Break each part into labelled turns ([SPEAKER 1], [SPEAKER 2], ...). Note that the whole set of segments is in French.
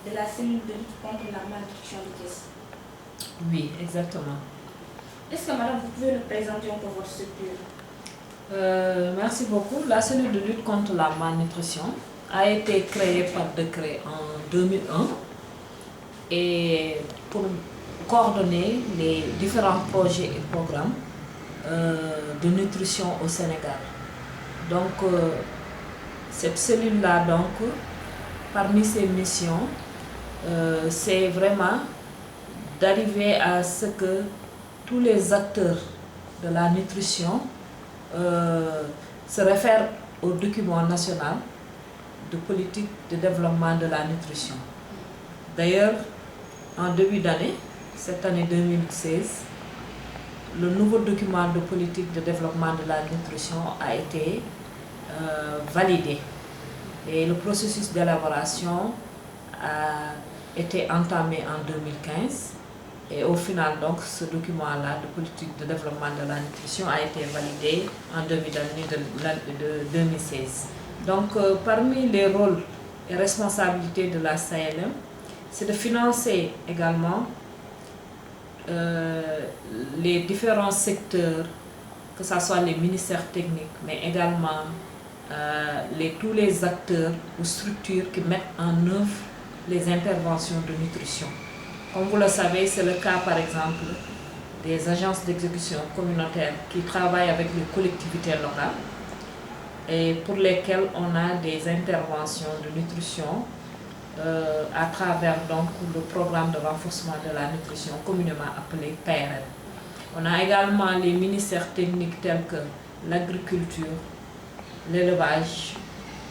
[SPEAKER 1] de la cellule de lutte contre la malnutrition de Thiès.
[SPEAKER 2] Oui, exactement.
[SPEAKER 1] Est-ce que madame, vous pouvez nous présenter un peu votre structure?
[SPEAKER 2] Merci beaucoup. La cellule de lutte contre la malnutrition a été créée par décret en 2001 et pour coordonner les différents projets et programmes de nutrition au Sénégal. Donc, cette cellule-là, donc, parmi ses missions, c'est vraiment d'arriver à ce que tous les acteurs de la nutrition se réfèrent au document national de politique de développement de la nutrition. D'ailleurs, en début d'année, cette année 2016, le nouveau document de politique de développement de la nutrition a été validé. Et le processus d'élaboration a été entamé en 2015. Et au final, donc, ce document-là de politique de développement de la nutrition a été validé en début d'année de 2016. Donc, parmi les rôles et responsabilités de la CLM, c'est de financer également les différents secteurs, que ce soit les ministères techniques, mais également tous les acteurs ou structures qui mettent en œuvre les interventions de nutrition. Comme vous le savez, c'est le cas par exemple des agences d'exécution communautaire qui travaillent avec les collectivités locales et pour lesquelles on a des interventions de nutrition à travers donc le programme de renforcement de la nutrition communément appelé PRN. On a également les ministères techniques tels que l'agriculture, l'élevage,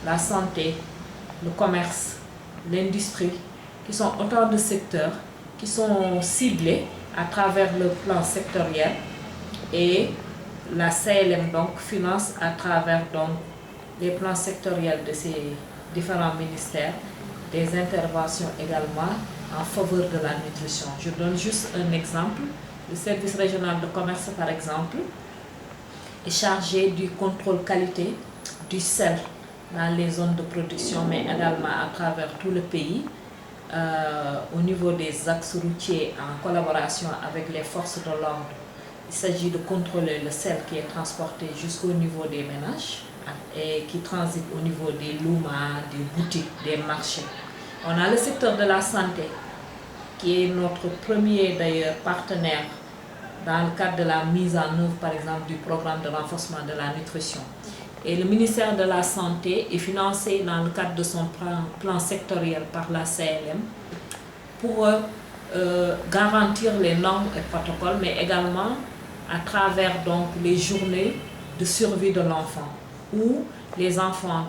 [SPEAKER 2] la santé, le commerce, l'industrie, qui sont autant de secteurs qui sont ciblés à travers le plan sectoriel et la CLM donc finance à travers donc les plans sectoriels de ces différents ministères des interventions également en faveur de la nutrition. Je donne juste un exemple. Le service régional de commerce par exemple est chargé du contrôle qualité du sel dans les zones de production mais également à travers tout le pays. Au niveau des axes routiers en collaboration avec les forces de l'ordre, il s'agit de contrôler le sel qui est transporté jusqu'au niveau des ménages et qui transite au niveau des loumas, des boutiques, des marchés. On a le secteur de la santé qui est notre premier d'ailleurs partenaire dans le cadre de la mise en œuvre par exemple du programme de renforcement de la nutrition. Et le ministère de la Santé est financé dans le cadre de son plan sectoriel par la CLM pour garantir les normes et protocoles, mais également à travers donc, les journées de survie de l'enfant, où les enfants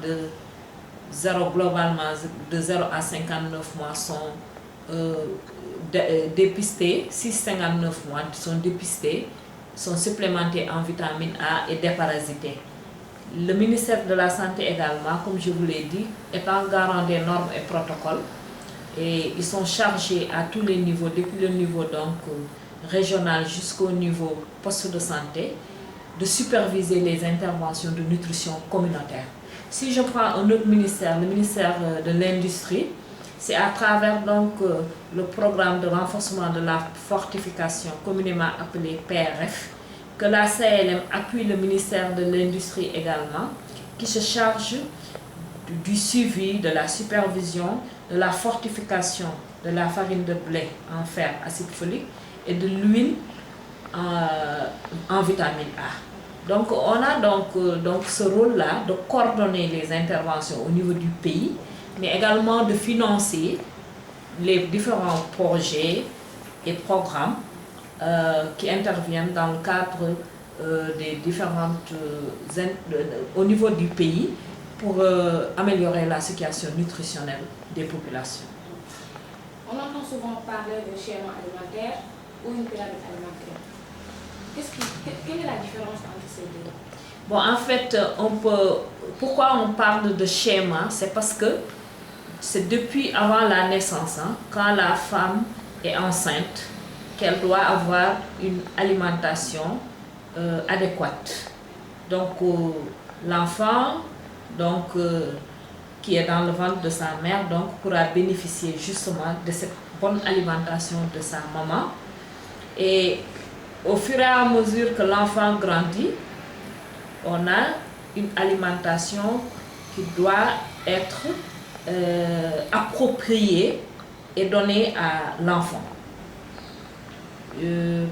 [SPEAKER 2] globalement de 0 à 59 mois sont dépistés, 6-59 mois sont dépistés, sont supplémentés en vitamine A et déparasités. Le ministère de la Santé également, comme je vous l'ai dit, est en garant des normes et protocoles et ils sont chargés à tous les niveaux, depuis le niveau donc, régional jusqu'au niveau poste de santé, de superviser les interventions de nutrition communautaire. Si je prends un autre ministère, le ministère de l'Industrie, c'est à travers donc, le programme de renforcement de la fortification communément appelé PRF, que la CLM appuie le ministère de l'Industrie également, qui se charge du suivi, de la supervision, de la fortification de la farine de blé en fer acide folique et de l'huile en vitamine A. Donc on a donc ce rôle-là de coordonner les interventions au niveau du pays, mais également de financer les différents projets et programmes qui interviennent dans le cadre des différentes au niveau du pays pour améliorer la situation nutritionnelle des populations.
[SPEAKER 1] On entend souvent parler de schéma alimentaire ou une pyramide alimentaire. Quelle est la différence entre ces deux?
[SPEAKER 2] Bon, en fait, pourquoi on parle de schéma, c'est parce que c'est depuis avant la naissance, hein, quand la femme est enceinte, qu'elle doit avoir une alimentation adéquate. Donc l'enfant qui est dans le ventre de sa mère, donc pourra bénéficier justement de cette bonne alimentation de sa maman. Et au fur et à mesure que l'enfant grandit, on a une alimentation qui doit être appropriée et donnée à l'enfant.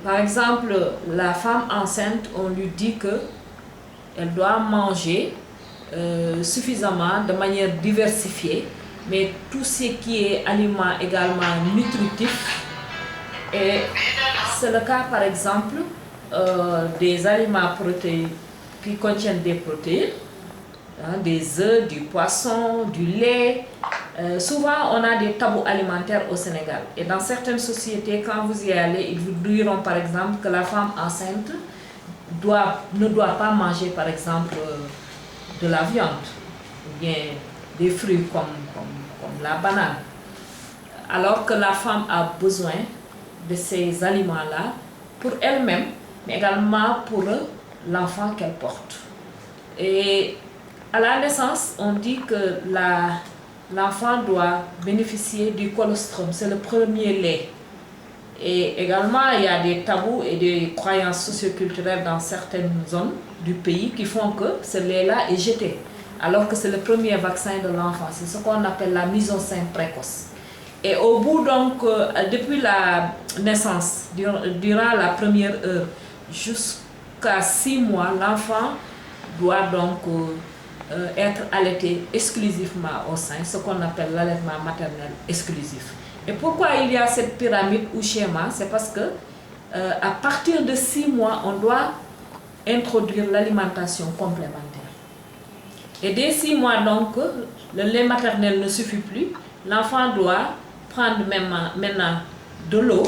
[SPEAKER 2] Par exemple, la femme enceinte, on lui dit qu'elle doit manger suffisamment, de manière diversifiée, mais tout ce qui est aliments également nutritifs. Et c'est le cas par exemple des aliments qui contiennent des protéines, hein, des œufs, du poisson, du lait. Souvent on a des tabous alimentaires au Sénégal. Et dans certaines sociétés, quand vous y allez, ils vous diront par exemple que la femme enceinte ne doit pas manger par exemple de la viande ou bien des fruits comme la banane. Alors que la femme a besoin de ces aliments-là pour elle-même, mais également pour l'enfant qu'elle porte. Et à la naissance, on dit que l'enfant doit bénéficier du colostrum, c'est le premier lait. Et également, il y a des tabous et des croyances socioculturelles dans certaines zones du pays qui font que ce lait-là est jeté, alors que c'est le premier vaccin de l'enfant. C'est ce qu'on appelle la mise au sein précoce. Et au bout, donc, depuis la naissance, durant la première heure, jusqu'à 6 mois, l'enfant doit donc être allaité exclusivement au sein, ce qu'on appelle l'allaitement maternel exclusif. Et pourquoi il y a cette pyramide ou schéma? C'est parce que à partir de 6 mois, on doit introduire l'alimentation complémentaire. Et dès 6 mois, donc, le lait maternel ne suffit plus. L'enfant doit prendre maintenant de l'eau,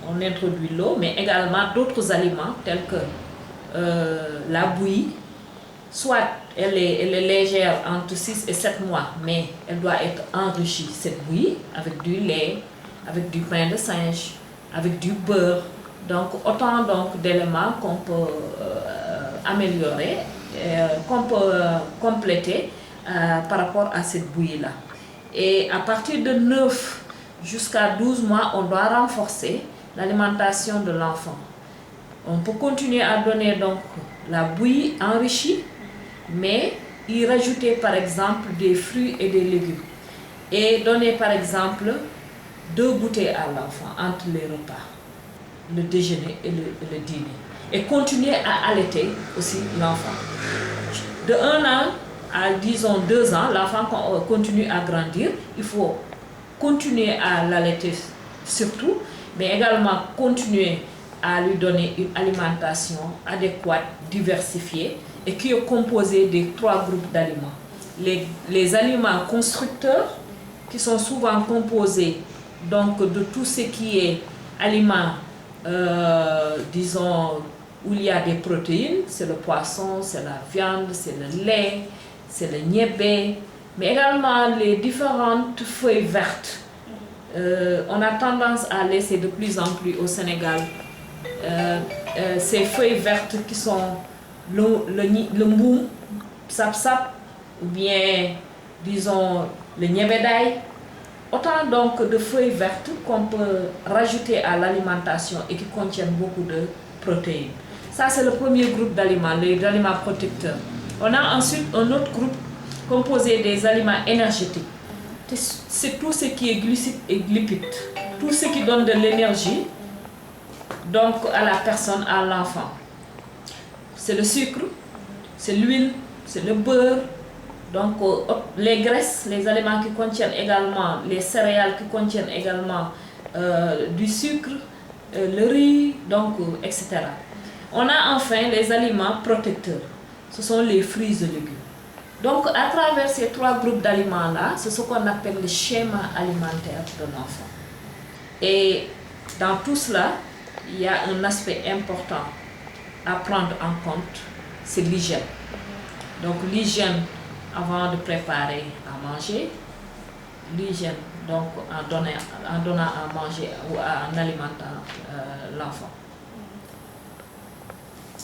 [SPEAKER 2] on introduit l'eau, mais également d'autres aliments tels que la bouillie. Soit elle est légère entre 6 et 7 mois, mais elle doit être enrichie, cette bouillie, avec du lait, avec du pain de singe, avec du beurre. Donc autant d'éléments qu'on peut améliorer, qu'on peut compléter par rapport à cette bouillie-là. Et à partir de 9 jusqu'à 12 mois, on doit renforcer l'alimentation de l'enfant. On peut continuer à donner donc la bouillie enrichie, mais y rajouter par exemple des fruits et des légumes. Et donner par exemple 2 goûters à l'enfant entre les repas, le déjeuner et le dîner. Et continuer à allaiter aussi l'enfant. De 1 an à disons 2 ans, l'enfant continue à grandir. Il faut continuer à l'allaiter surtout, mais également continuer à lui donner une alimentation adéquate, diversifiée, et qui est composée des 3 groupes d'aliments. Les aliments constructeurs, qui sont souvent composés donc de tout ce qui est aliments, disons, où il y a des protéines, c'est le poisson, c'est la viande, c'est le lait, c'est le niébé, mais également les différentes feuilles vertes. On a tendance à laisser de plus en plus au Sénégal ces feuilles vertes qui sont le mboum, sap-sap, ou bien, disons, le niébédaï. Autant donc de feuilles vertes qu'on peut rajouter à l'alimentation et qui contiennent beaucoup de protéines. Ça, c'est le premier groupe d'aliments, les aliments protecteurs. On a ensuite un autre groupe composé des aliments énergétiques. C'est tout ce qui est glucides et lipides, tout ce qui donne de l'énergie donc à la personne, à l'enfant. C'est le sucre, c'est l'huile, c'est le beurre, donc les graisses, les aliments qui contiennent également, les céréales qui contiennent également du sucre, le riz, donc, etc. On a enfin les aliments protecteurs, ce sont les fruits et légumes. Donc à travers ces 3 groupes d'aliments-là, c'est ce qu'on appelle le schéma alimentaire de l'enfant. Et dans tout cela, il y a un aspect important à prendre en compte, c'est l'hygiène. Donc l'hygiène avant de préparer à manger, l'hygiène donc en donnant à manger ou en alimentant l'enfant.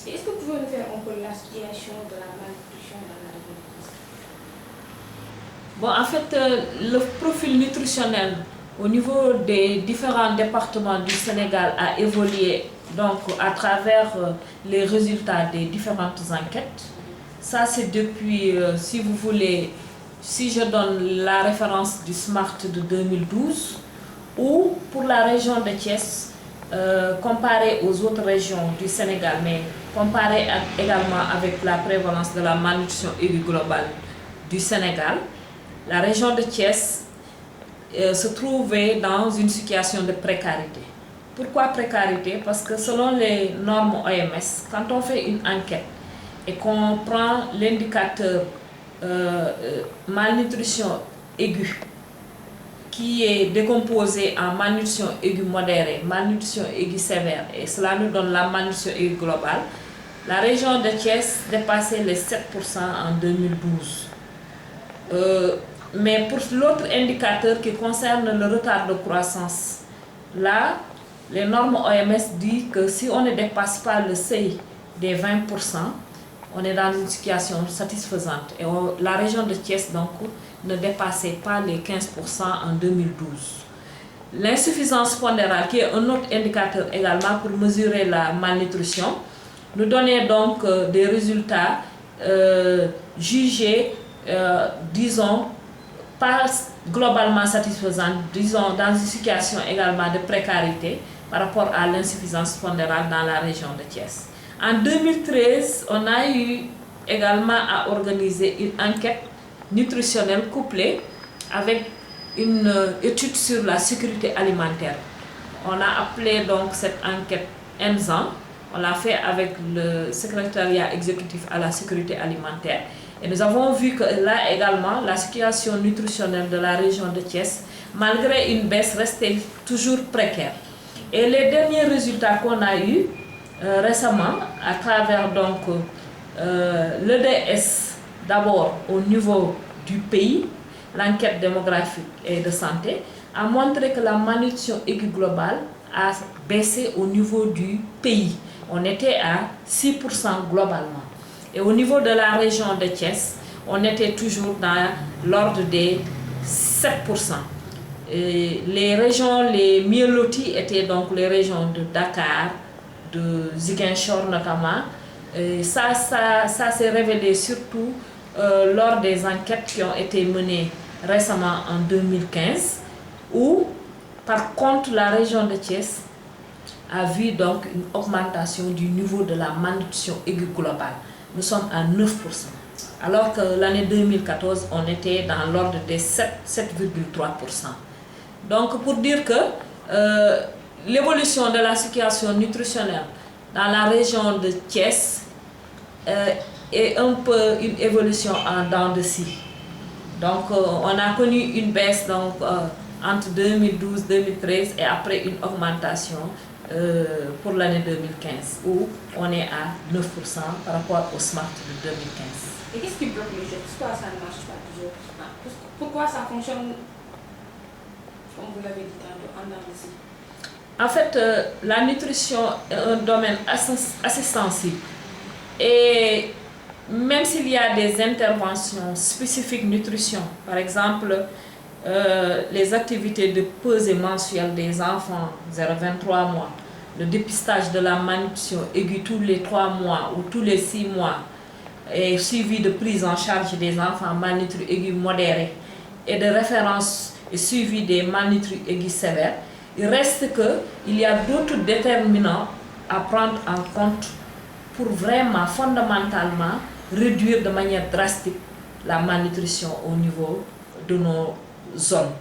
[SPEAKER 1] Est-ce que vous pouvez nous faire un peu la situation de la malnutrition dans la
[SPEAKER 2] Bon, en fait, le profil nutritionnel au niveau des différents départements du Sénégal a évolué donc à travers les résultats des différentes enquêtes. Ça, c'est depuis, si vous voulez, si je donne la référence du SMART de 2012, ou pour la région de Thiès, comparé aux autres régions du Sénégal, mais comparé également avec la prévalence de la malnutrition aiguë globale du Sénégal, la région de Thiès se trouvait dans une situation de précarité. Pourquoi précarité? Parce que selon les normes OMS, quand on fait une enquête et qu'on prend l'indicateur malnutrition aiguë, qui est décomposé en malnutrition aiguë modérée, malnutrition aiguë sévère, et cela nous donne la malnutrition aiguë globale, la région de Thiès dépassait les 7% en 2012. Mais pour l'autre indicateur qui concerne le retard de croissance, là, les normes OMS disent que si on ne dépasse pas le seuil des 20%, on est dans une situation satisfaisante. Et la région de Thiès, donc, ne dépassait pas les 15% en 2012. L'insuffisance pondérale, qui est un autre indicateur également pour mesurer la malnutrition, nous donnait donc des résultats jugés, disons, pas globalement satisfaisants, disons, dans une situation également de précarité par rapport à l'insuffisance pondérale dans la région de Thiès. En 2013, on a eu également à organiser une enquête nutritionnelle couplée avec une étude sur la sécurité alimentaire. On a appelé donc cette enquête ENSAN. On l'a fait avec le secrétariat exécutif à la sécurité alimentaire. Et nous avons vu que là également, la situation nutritionnelle de la région de Thiès, malgré une baisse, restait toujours précaire. Et les derniers résultats qu'on a eus récemment, à travers donc l'EDS, d'abord au niveau du pays, l'enquête démographique et de santé, a montré que la malnutrition aiguë globale a baissé au niveau du pays. On était à 6% globalement. Et au niveau de la région de Thiès, on était toujours dans l'ordre des 7%. Et les régions les mieux loties étaient donc les régions de Dakar, de Ziguinchor notamment. Et ça s'est révélé surtout lors des enquêtes qui ont été menées récemment en 2015, où par contre la région de Thiès a vu donc une augmentation du niveau de la malnutrition aiguë globale. Nous sommes à 9%. Alors que l'année 2014, on était dans l'ordre des 7,3%. Donc pour dire que l'évolution de la situation nutritionnelle dans la région de Thiès est un peu une évolution en dents de scie. Donc on a connu une baisse donc, entre 2012-2013 et après une augmentation pour l'année 2015 où on est à 9% par rapport au SMART de 2015.
[SPEAKER 1] Et qu'est-ce qui bloque les jeunes? Pourquoi ça ne marche pas toujours? Pourquoi ça fonctionne, comme vous l'avez dit tantôt, en dents de scie?
[SPEAKER 2] En fait, la nutrition est un domaine assez sensible. Et même s'il y a des interventions spécifiques nutrition, par exemple, les activités de pesée mensuelle des enfants 0-23 mois, le dépistage de la malnutrition aiguë tous les 3 mois ou tous les 6 mois, et suivi de prise en charge des enfants malnutris aigus modérés et de référence et suivi des malnutris aigus sévères, il reste qu'il y a d'autres déterminants à prendre en compte pour vraiment fondamentalement réduire de manière drastique la malnutrition au niveau de nos zones.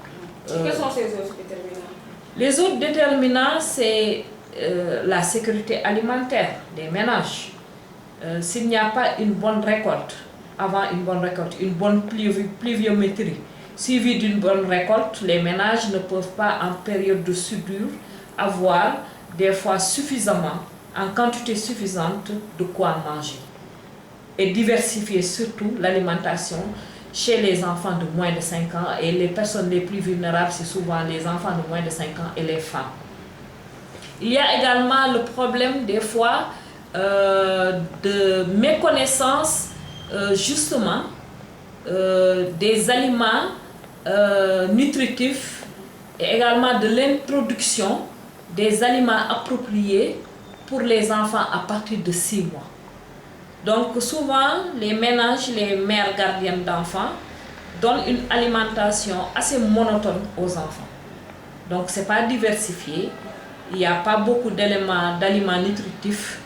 [SPEAKER 1] Quels sont ces autres déterminants?
[SPEAKER 2] Les autres déterminants, c'est la sécurité alimentaire des ménages. S'il n'y a pas une bonne récolte, avant une bonne récolte, une bonne pluviométrie, suivie d'une bonne récolte, les ménages ne peuvent pas en période de soudure avoir des fois suffisamment, en quantité suffisante, de quoi manger. Et diversifier surtout l'alimentation chez les enfants de moins de 5 ans et les personnes les plus vulnérables, c'est souvent les enfants de moins de 5 ans et les femmes. Il y a également le problème des fois de méconnaissance justement des aliments nutritifs et également de l'introduction des aliments appropriés pour les enfants à partir de 6 mois. Donc souvent, les ménages, les mères gardiennes d'enfants donnent une alimentation assez monotone aux enfants. Donc ce n'est pas diversifié, il n'y a pas beaucoup d'aliments nutritifs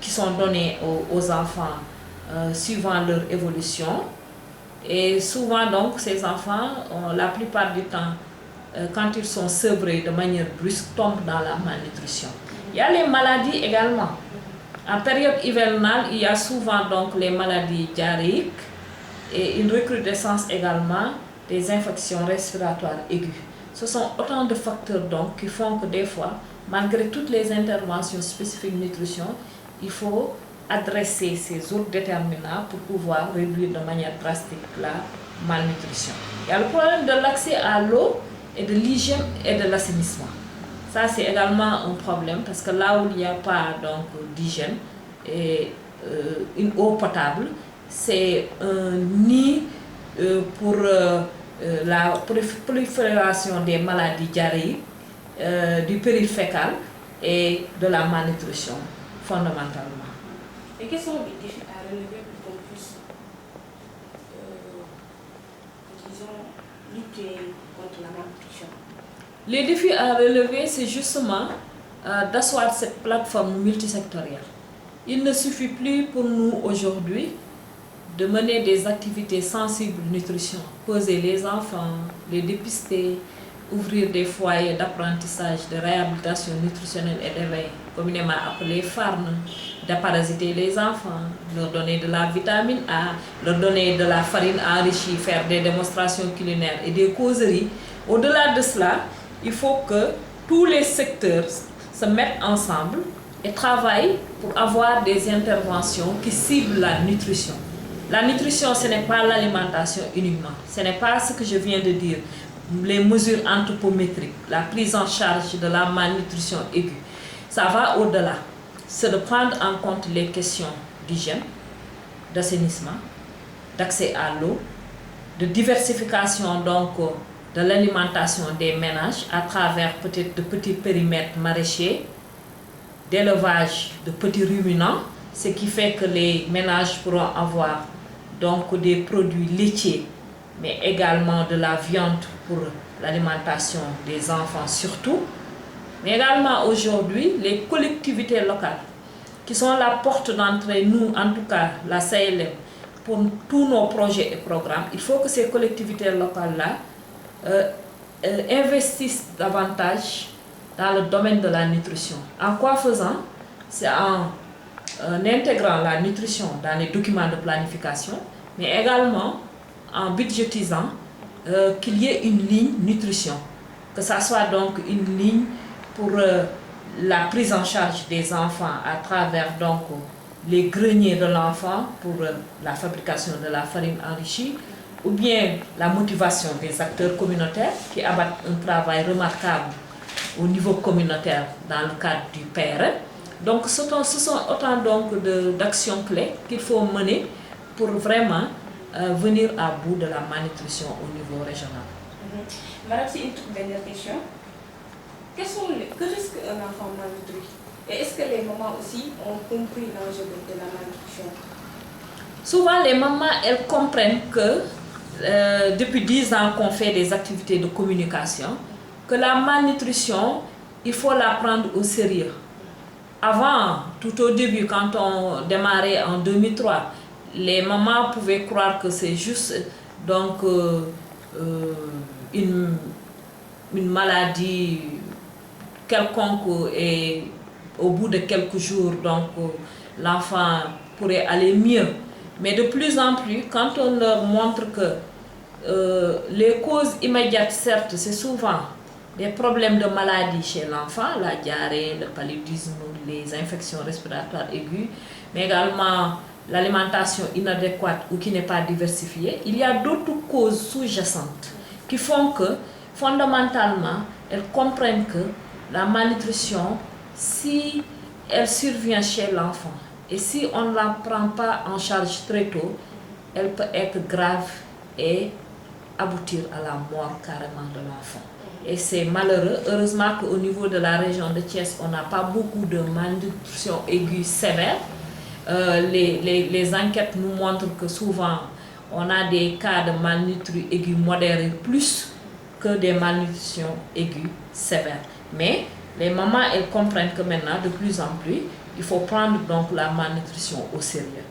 [SPEAKER 2] qui sont donnés aux enfants suivant leur évolution. Et souvent donc ces enfants, la plupart du temps, quand ils sont sevrés de manière brusque, tombent dans la malnutrition. Il y a les maladies également. En période hivernale, il y a souvent donc les maladies diarrhéiques et une recrudescence également des infections respiratoires aiguës. Ce sont autant de facteurs donc qui font que des fois, malgré toutes les interventions spécifiques de nutrition, il faut adresser ces autres déterminants pour pouvoir réduire de manière drastique la malnutrition. Il y a le problème de l'accès à l'eau et de l'hygiène et de l'assainissement. Ça, c'est également un problème parce que là où il n'y a pas d'hygiène et une eau potable, c'est un nid pour la prolifération des maladies diarrhéiques, du péril fécal et de la malnutrition, fondamentalement.
[SPEAKER 1] Et quels sont les défis à relever pour qu'on puisse, disons, lutter contre la malnutrition?
[SPEAKER 2] Les défis à relever, c'est justement d'asseoir cette plateforme multisectorielle. Il ne suffit plus pour nous aujourd'hui de mener des activités sensibles de nutrition, poser les enfants, les dépister, ouvrir des foyers d'apprentissage, de réhabilitation nutritionnelle et d'éveil, communément appelés FARN, déparasiter les enfants, leur donner de la vitamine A, leur donner de la farine enrichie, faire des démonstrations culinaires et des causeries. Au-delà de cela, il faut que tous les secteurs se mettent ensemble et travaillent pour avoir des interventions qui ciblent la nutrition. La nutrition, ce n'est pas l'alimentation uniquement, ce n'est pas ce que je viens de dire, les mesures anthropométriques, la prise en charge de la malnutrition aiguë. Ça va au-delà. C'est de prendre en compte les questions d'hygiène, d'assainissement, d'accès à l'eau, de diversification donc de l'alimentation des ménages à travers peut-être de petits périmètres maraîchers, d'élevage de petits ruminants, ce qui fait que les ménages pourront avoir donc des produits laitiers, mais également de la viande pour l'alimentation des enfants surtout. Mais également aujourd'hui, les collectivités locales qui sont la porte d'entrée, nous en tout cas la CLM, pour tous nos projets et programmes. Il faut que ces collectivités locales-là investissent davantage dans le domaine de la nutrition. En quoi faisant? C'est en intégrant la nutrition dans les documents de planification, mais également en budgétisant qu'il y ait une ligne nutrition, que ça soit donc une ligne pour la prise en charge des enfants à travers donc les greniers de l'enfant pour la fabrication de la farine enrichie, ou bien la motivation des acteurs communautaires qui abattent un travail remarquable au niveau communautaire dans le cadre du PRE. Donc ce sont autant d'actions clés qu'il faut mener pour vraiment venir à bout de la malnutrition au niveau régional.
[SPEAKER 1] Madame, c'est une toute dernière question. Que risque un enfant malnutri? Et est-ce que les mamans aussi ont compris l'enjeu de la malnutrition?
[SPEAKER 2] Souvent, les mamans, elles comprennent que depuis 10 ans qu'on fait des activités de communication, que la malnutrition, il faut la prendre au sérieux. Avant, tout au début, quand on démarrait en 2003, les mamans pouvaient croire que c'est juste donc une maladie quelconque et au bout de quelques jours, donc l'enfant pourrait aller mieux. Mais de plus en plus, quand on leur montre que les causes immédiates, certes, c'est souvent des problèmes de maladie chez l'enfant, la diarrhée, le paludisme, les infections respiratoires aiguës, mais également l'alimentation inadéquate ou qui n'est pas diversifiée. Il y a d'autres causes sous-jacentes qui font que, fondamentalement, elles comprennent que la malnutrition, si elle survient chez l'enfant et si on ne la prend pas en charge très tôt, elle peut être grave et aboutir à la mort carrément de l'enfant. Et c'est malheureux. Heureusement qu'au niveau de la région de Thiès, on n'a pas beaucoup de malnutrition aiguë sévère. Les enquêtes nous montrent que souvent, on a des cas de malnutrition aiguë modérée plus que des malnutritions aiguës sévères. Mais les mamans, elles comprennent que maintenant, de plus en plus, il faut prendre donc la malnutrition au sérieux.